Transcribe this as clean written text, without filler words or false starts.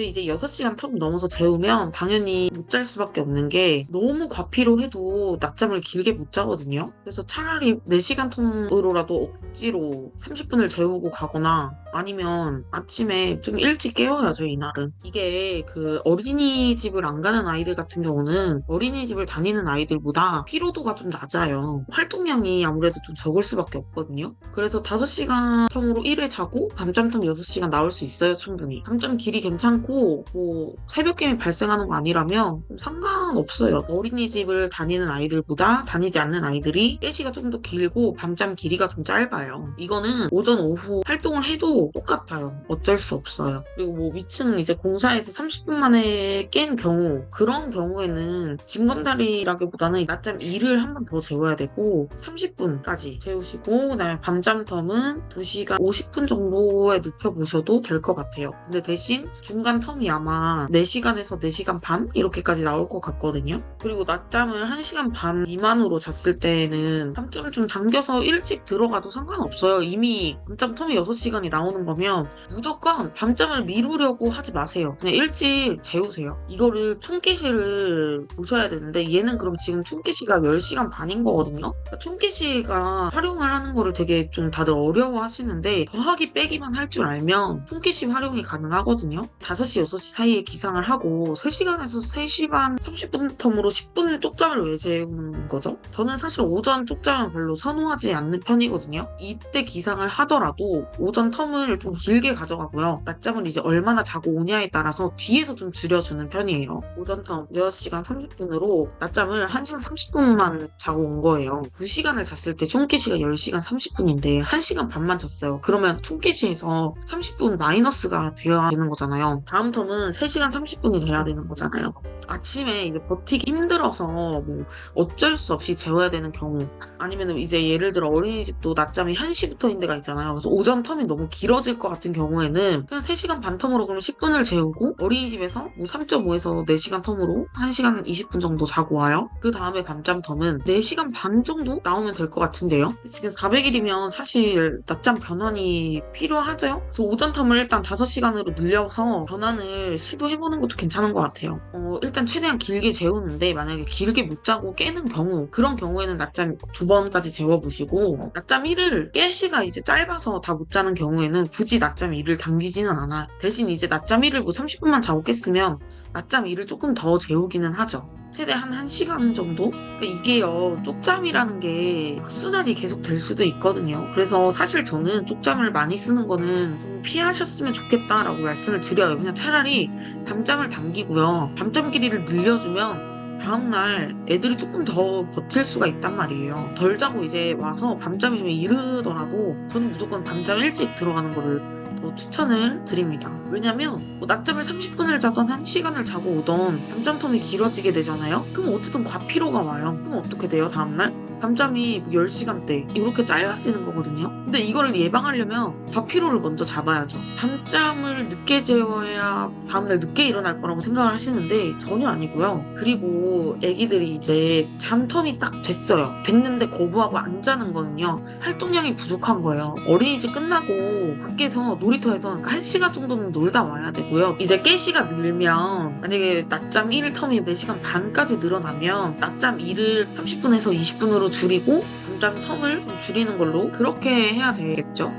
근데 이제 6시간 텀 넘어서 재우면 당연히 못 잘 수밖에 없는 게 너무 과피로해도 낮잠을 길게 못 자거든요. 그래서 차라리 4시간 텀으로라도 억지로 30분을 재우고 가거나 아니면 아침에 좀 일찍 깨워야죠, 이날은. 이게 그 어린이집을 안 가는 아이들 같은 경우는 어린이집을 다니는 아이들보다 피로도가 좀 낮아요. 활동량이 아무래도 좀 적을 수밖에 없거든요. 그래서 5시간 텀으로 1회 자고 밤잠 텀 6시간 나올 수 있어요, 충분히. 밤잠 길이 괜찮고 뭐 새벽 깨임이 발생하는 거 아니라면 상관없어요. 어린이집을 다니는 아이들보다 다니지 않는 아이들이 1시가 좀 더 길고 밤잠 길이가 좀 짧아요. 이거는 오전 오후 활동을 해도 똑같아요. 어쩔 수 없어요. 그리고 뭐 위층 이제 공사에서 30분 만에 깬 경우, 그런 경우에는 징검다리라기보다는 낮잠 2를 한 번 더 재워야 되고 30분까지 재우시고 그다음에 밤잠 텀은 2시간 50분 정도에 눕혀보셔도 될 것 같아요. 근데 대신 중간 텀이 아마 4시간에서 4시간 반 이렇게까지 나올 것 같거든요. 그리고 낮잠을 1시간 반 미만으로 잤을 때는 밤잠 좀 당겨서 일찍 들어가도 상관없어요. 이미 밤잠 텀이 6시간이 나오는 거면 무조건 밤잠을 미루려고 하지 마세요. 그냥 일찍 재우세요. 이거를 총기시를 보셔야 되는데 얘는 그럼 지금 총기시가 10시간 반인 거거든요. 그러니까 총기시가 활용을 하는 거를 되게 좀 다들 어려워 하시는데 더하기 빼기만 할 줄 알면 총기시 활용이 가능하거든요. 5시, 6시 사이에 기상을 하고 3시간에서 3시간 30분 텀으로 10분 쪽잠을 왜 재우는 거죠? 저는 사실 오전 쪽잠을 별로 선호하지 않는 편이거든요. 이때 기상을 하더라도 오전 텀을 좀 길게 가져가고요. 낮잠을 이제 얼마나 자고 오냐에 따라서 뒤에서 좀 줄여주는 편이에요. 오전 텀 6시간 30분으로 낮잠을 1시간 30분만 자고 온 거예요. 2시간을 잤을 때 총기시가 10시간 30분인데 1시간 반만 잤어요. 그러면 총기시에서 30분 마이너스가 되어야 되는 거잖아요. 다음 텀은 3시간 30분이 돼야 되는 거잖아요. 아침에 이제 버티기 힘들어서 뭐 어쩔 수 없이 재워야 되는 경우 아니면 이제 예를 들어 어린이집도 낮잠이 1시부터인 데가 있잖아요. 그래서 오전 텀이 너무 길어질 것 같은 경우에는 그냥 3시간 반 텀으로 그럼 10분을 재우고 어린이집에서 뭐 3.5에서 4시간 텀으로 1시간 20분 정도 자고 와요. 그 다음에 밤잠 텀은 4시간 반 정도 나오면 될 것 같은데요. 지금 400일이면 사실 낮잠 변환이 필요하죠? 그래서 오전 텀을 일단 5시간으로 늘려서 변환을 시도해보는 것도 괜찮은 것 같아요. 일단 최대한 길게 재우는데 만약에 길게 못 자고 깨는 경우 그런 경우에는 낮잠 2번까지 재워보시고 낮잠 1을 깰 시가 이제 짧아서 다 못 자는 경우에는 굳이 낮잠 1을 당기지는 않아요. 대신 이제 낮잠 1을 뭐 30분만 자고 깼으면 낮잠 2를 조금 더 재우기는 하죠. 최대 한 1시간 정도? 그러니까 이게요, 쪽잠이라는 게 순환이 계속 될 수도 있거든요. 그래서 사실 저는 쪽잠을 많이 쓰는 거는 좀 피하셨으면 좋겠다라고 말씀을 드려요. 그냥 차라리 밤잠을 당기고요. 밤잠 길이를 늘려주면 다음날 애들이 조금 더 버틸 수가 있단 말이에요. 덜 자고 이제 와서 밤잠이 좀 이르더라도 저는 무조건 밤잠 일찍 들어가는 거를 더 추천을 드립니다. 왜냐면 뭐 낮잠을 30분을 자던 1시간을 자고 오던 밤잠 텀이 길어지게 되잖아요. 그럼 어쨌든 과피로가 와요. 그럼 어떻게 돼요, 다음날? 밤잠이 뭐 10시간대 이렇게 짧아지는 거거든요. 근데 이거를 예방하려면 과피로를 먼저 잡아야죠. 밤잠을 늦게 재워야 다음날 늦게 일어날 거라고 생각을 하시는데 전혀 아니고요. 그리고 애기들이 이제 잠텀이 딱 됐어요. 됐는데 거부하고 안 자는 거는요. 활동량이 부족한 거예요. 어린이집 끝나고 밖에서 놀이터에서 그러니까 1시간 정도는 놀다 와야 되고요. 이제 깨시가 늘면 만약에 낮잠 1 텀이 4시간 반까지 늘어나면 낮잠 2를 30분에서 20분으로 줄이고 밤잠 텀을 좀 줄이는 걸로 그렇게 해야 되겠죠.